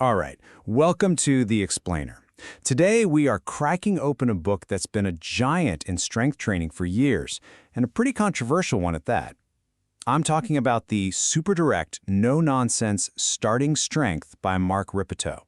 All right, welcome to The Explainer. Today we are cracking open a book that's been a giant in strength training for years, and a pretty controversial one at that. I'm talking about the super direct, no-nonsense Starting Strength by Mark Rippetoe.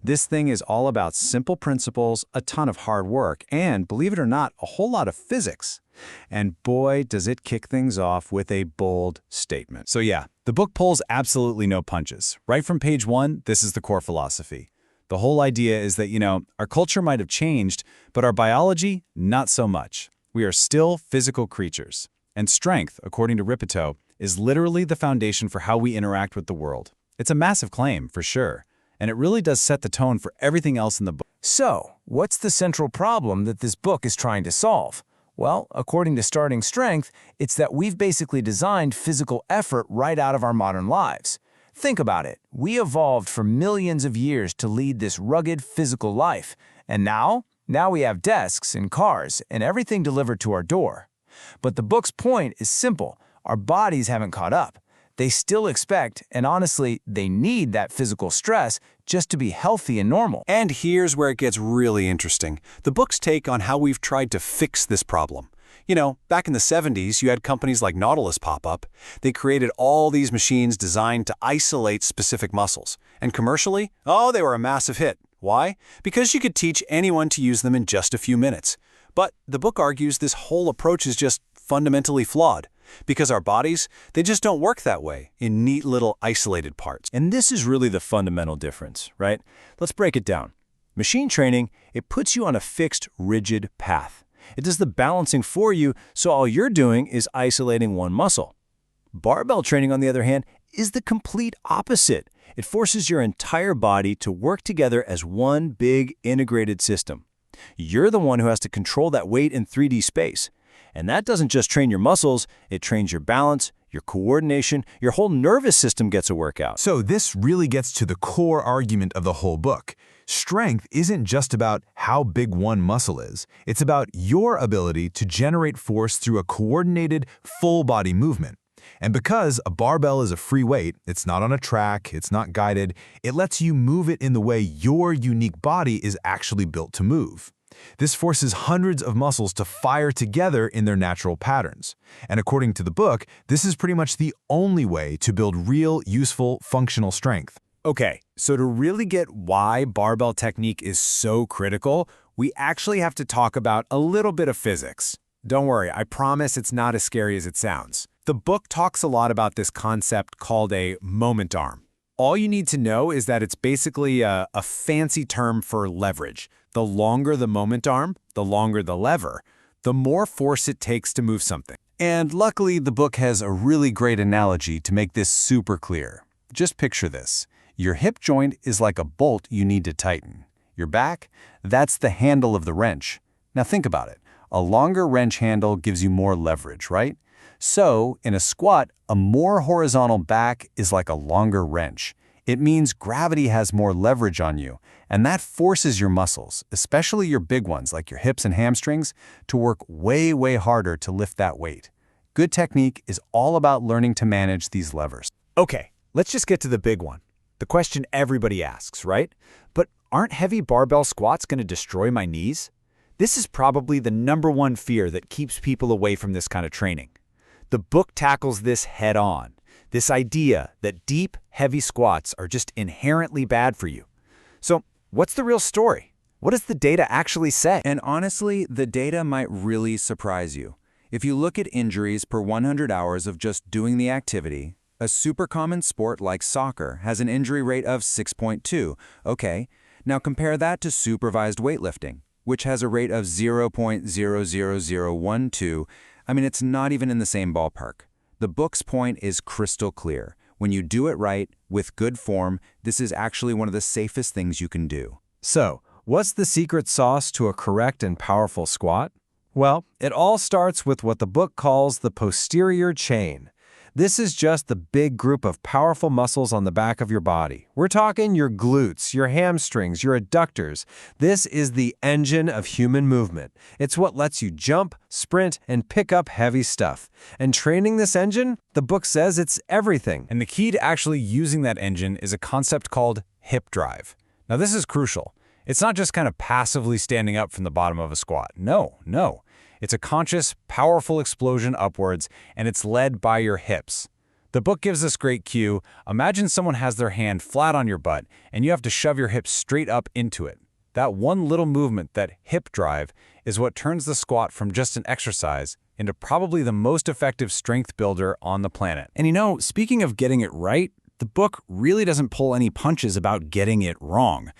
This thing is all about simple principles, a ton of hard work, and, believe it or not, a whole lot of physics. And boy, does it kick things off with a bold statement. So yeah, the book pulls absolutely no punches. Right from page 1, this is the core philosophy. The whole idea is that, our culture might have changed, but our biology, not so much. We are still physical creatures. And strength, according to Rippetoe, is literally the foundation for how we interact with the world. It's a massive claim, for sure. And it really does set the tone for everything else in the book. So, what's the central problem that this book is trying to solve? Well, according to Starting Strength, it's that we've basically designed physical effort right out of our modern lives. Think about it. We evolved for millions of years to lead this rugged physical life. And now we have desks and cars and everything delivered to our door. But the book's point is simple. Our bodies haven't caught up. They still expect, and honestly, they need that physical stress just to be healthy and normal. And here's where it gets really interesting. The book's take on how we've tried to fix this problem. Back in the 70s, you had companies like Nautilus pop up. They created all these machines designed to isolate specific muscles. And commercially, they were a massive hit. Why? Because you could teach anyone to use them in just a few minutes. But the book argues this whole approach is just fundamentally flawed. Because our bodies, they just don't work that way, in neat little isolated parts. And this is really the fundamental difference, right? Let's break it down. Machine training, it puts you on a fixed, rigid path. It does the balancing for you, so all you're doing is isolating one muscle. Barbell training, on the other hand, is the complete opposite. It forces your entire body to work together as one big, integrated system. You're the one who has to control that weight in 3D space. And that doesn't just train your muscles, it trains your balance, your coordination, your whole nervous system gets a workout. So this really gets to the core argument of the whole book. Strength isn't just about how big one muscle is. It's about your ability to generate force through a coordinated, full-body movement. And because a barbell is a free weight, it's not on a track, it's not guided, it lets you move it in the way your unique body is actually built to move. This forces hundreds of muscles to fire together in their natural patterns. And according to the book, this is pretty much the only way to build real, useful, functional strength. Okay, so to really get why barbell technique is so critical, we actually have to talk about a little bit of physics. Don't worry, I promise it's not as scary as it sounds. The book talks a lot about this concept called a moment arm. All you need to know is that it's basically a fancy term for leverage. The longer the moment arm, the longer the lever, the more force it takes to move something. And luckily, the book has a really great analogy to make this super clear. Just picture this. Your hip joint is like a bolt you need to tighten. Your back, that's the handle of the wrench. Now think about it. A longer wrench handle gives you more leverage, right? So, in a squat, a more horizontal back is like a longer wrench. It means gravity has more leverage on you, and that forces your muscles, especially your big ones like your hips and hamstrings, to work way, way harder to lift that weight. Good technique is all about learning to manage these levers. Okay, let's just get to the big one. The question everybody asks, right? But aren't heavy barbell squats going to destroy my knees? This is probably the #1 fear that keeps people away from this kind of training. The book tackles this head on. This idea that deep, heavy squats are just inherently bad for you. So, what's the real story? What does the data actually say? And honestly, the data might really surprise you. If you look at injuries per 100 hours of just doing the activity, a super common sport like soccer has an injury rate of 6.2. Okay, now compare that to supervised weightlifting, which has a rate of 0.00012. It's not even in the same ballpark. The book's point is crystal clear. When you do it right, with good form, this is actually one of the safest things you can do. So, what's the secret sauce to a correct and powerful squat? Well, it all starts with what the book calls the posterior chain. This is just the big group of powerful muscles on the back of your body. We're talking your glutes, your hamstrings, your adductors. This is the engine of human movement. It's what lets you jump, sprint, and pick up heavy stuff. And training this engine, the book says it's everything. And the key to actually using that engine is a concept called hip drive. Now this is crucial. It's not just kind of passively standing up from the bottom of a squat. No. It's a conscious, powerful explosion upwards, and it's led by your hips. The book gives this great cue. Imagine someone has their hand flat on your butt, and you have to shove your hips straight up into it. That one little movement, that hip drive, is what turns the squat from just an exercise into probably the most effective strength builder on the planet. And speaking of getting it right, the book really doesn't pull any punches about getting it wrong.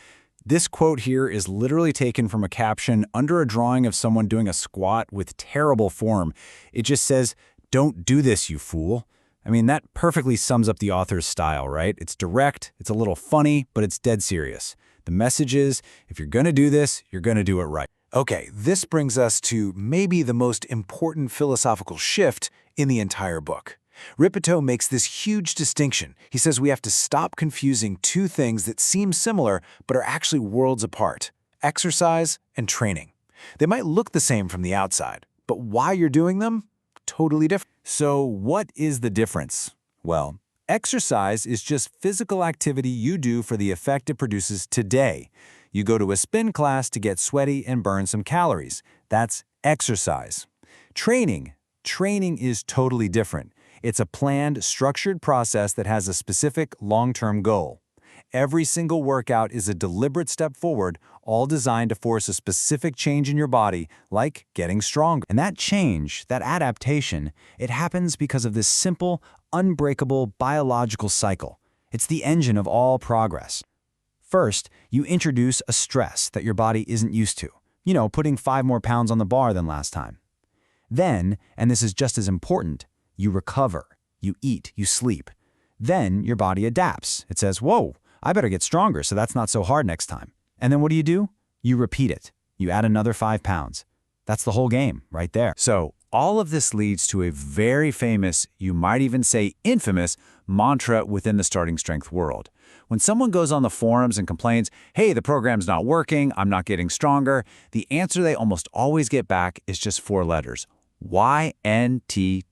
This quote here is literally taken from a caption under a drawing of someone doing a squat with terrible form. It just says, "Don't do this, you fool." I mean, that perfectly sums up the author's style, right? It's direct, it's a little funny, but it's dead serious. The message is, if you're going to do this, you're going to do it right. Okay, this brings us to maybe the most important philosophical shift in the entire book. Rippetoe makes this huge distinction. He says we have to stop confusing two things that seem similar but are actually worlds apart: exercise and training. They might look the same from the outside, but why you're doing them? Totally different. So what is the difference? Well, exercise is just physical activity you do for the effect it produces today. You go to a spin class to get sweaty and burn some calories. That's exercise. Training is totally different. It's a planned, structured process that has a specific long-term goal. Every single workout is a deliberate step forward, all designed to force a specific change in your body, like getting stronger. And that change, that adaptation, it happens because of this simple, unbreakable biological cycle. It's the engine of all progress. First, you introduce a stress that your body isn't used to. Putting 5 more pounds on the bar than last time. Then, and this is just as important, you recover, you eat, you sleep. Then your body adapts. It says, whoa, I better get stronger so that's not so hard next time. And then what do? You repeat it. You add another 5 pounds. That's the whole game right there. So all of this leads to a very famous, you might even say infamous, mantra within the starting strength world. When someone goes on the forums and complains, hey, the program's not working, I'm not getting stronger, the answer they almost always get back is just 4 letters. YNTTP.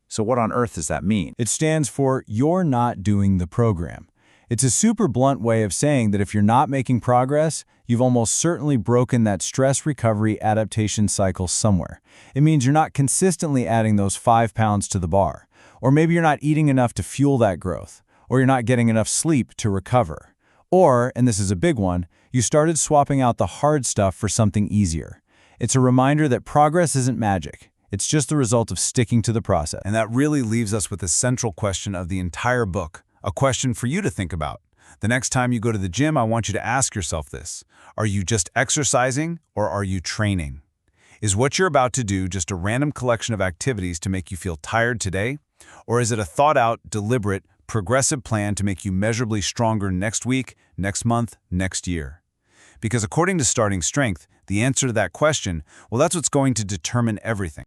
So what on earth does that mean? It stands for You're Not Doing the Program. It's a super blunt way of saying that if you're not making progress, you've almost certainly broken that stress recovery adaptation cycle somewhere. It means you're not consistently adding those 5 pounds to the bar. Or maybe you're not eating enough to fuel that growth. Or you're not getting enough sleep to recover. Or, and this is a big one, you started swapping out the hard stuff for something easier. It's a reminder that progress isn't magic. It's just the result of sticking to the process. And that really leaves us with the central question of the entire book, a question for you to think about. The next time you go to the gym, I want you to ask yourself this. Are you just exercising or are you training? Is what you're about to do just a random collection of activities to make you feel tired today? Or is it a thought-out, deliberate, progressive plan to make you measurably stronger next week, next month, next year? Because according to Starting Strength, the answer to that question, well, that's what's going to determine everything.